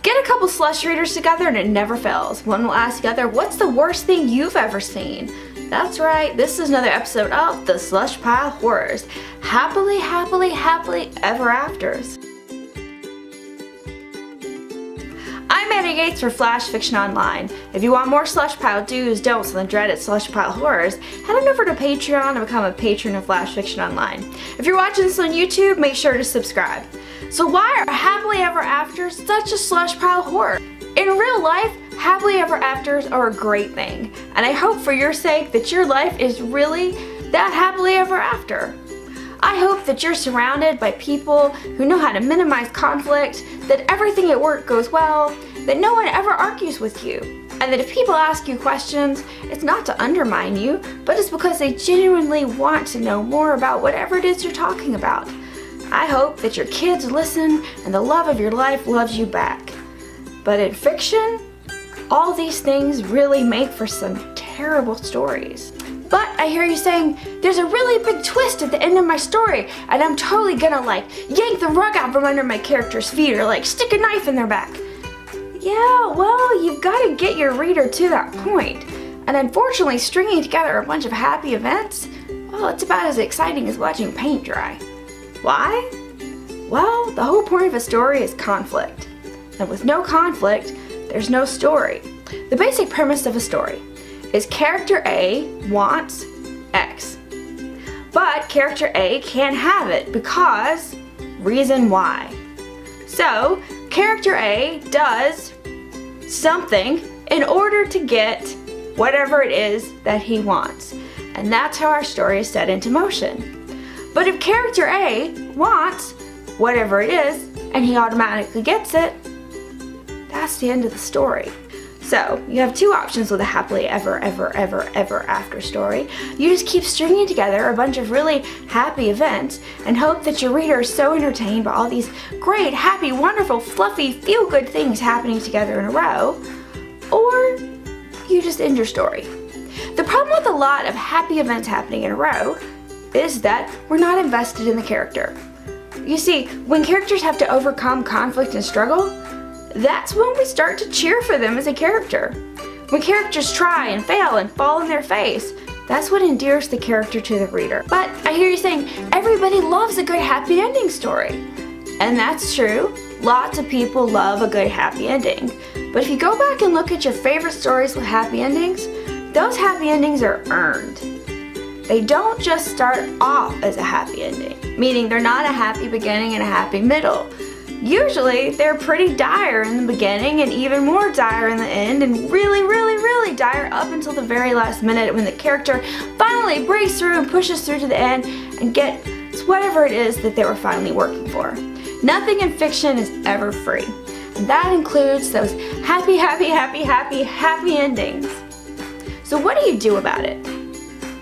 Get a couple slush readers together and it never fails. One will ask the other, what's the worst thing you've ever seen? That's right, this is another episode of the Slush Pile Horrors. Happily, happily, happily ever afters. I'm Annie Gates for Flash Fiction Online. If you want more Slush Pile Do's, don'ts, and the dreaded Slush Pile Horrors, head on over to Patreon and become a patron of Flash Fiction Online. If you're watching this on YouTube, make sure to subscribe. So why are happily ever afters such a slush pile horror? In real life, happily ever afters are a great thing, and I hope for your sake that your life is really that happily ever after. I hope that you're surrounded by people who know how to minimize conflict, that everything at work goes well, that no one ever argues with you, and that if people ask you questions, it's not to undermine you, but it's because they genuinely want to know more about whatever it is you're talking about. I hope that your kids listen and the love of your life loves you back. But in fiction, all these things really make for some terrible stories. But I hear you saying, there's a really big twist at the end of my story, and I'm totally gonna yank the rug out from under my character's feet or stick a knife in their back. Yeah, well, you've gotta get your reader to that point. And unfortunately, stringing together a bunch of happy events, well, it's about as exciting as watching paint dry. Why? Well, the whole point of a story is conflict. And with no conflict, there's no story. The basic premise of a story is character A wants X. But character A can't have it because reason Y. So, character A does something in order to get whatever it is that he wants. And that's how our story is set into motion. But if character A wants whatever it is and he automatically gets it, that's the end of the story. So you have two options with a happily ever after story. You just keep stringing together a bunch of really happy events and hope that your reader is so entertained by all these great, happy, wonderful, fluffy, feel-good things happening together in a row, or you just end your story. The problem with a lot of happy events happening in a row is that we're not invested in the character. You see, when characters have to overcome conflict and struggle, that's when we start to cheer for them as a character. When characters try and fail and fall on their face, that's what endears the character to the reader. But I hear you saying, everybody loves a good happy ending story. And that's true. Lots of people love a good happy ending. But if you go back and look at your favorite stories with happy endings, those happy endings are earned. They don't just start off as a happy ending, meaning they're not a happy beginning and a happy middle. Usually, they're pretty dire in the beginning and even more dire in the end, and really, really, really dire up until the very last minute when the character finally breaks through and pushes through to the end and gets whatever it is that they were finally working for. Nothing in fiction is ever free, and that includes those happy endings. So what do you do about it?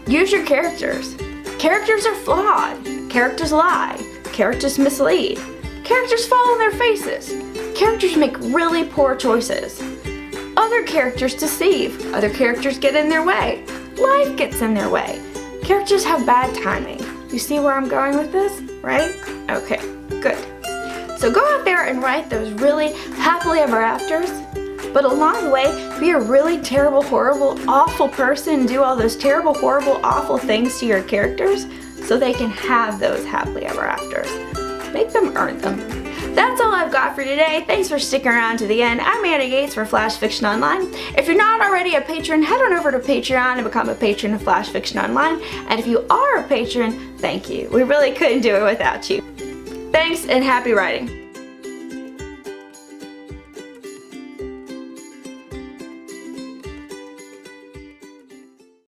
Use your characters. Characters are flawed. Characters lie. Characters mislead. Characters fall on their faces. Characters make really poor choices. Other characters deceive. Other characters get in their way. Life gets in their way. Characters have bad timing. You see where I'm going with this, right? Okay, good. So go out there and write those really happily ever afters. But along the way, be a really terrible, horrible, awful person and do all those terrible, horrible, awful things to your characters so they can have those happily ever afters. Make them earn them. That's all I've got for today. Thanks for sticking around to the end. I'm Annie Gates for Flash Fiction Online. If you're not already a patron, head on over to Patreon and become a patron of Flash Fiction Online. And if you are a patron, thank you. We really couldn't do it without you. Thanks and happy writing.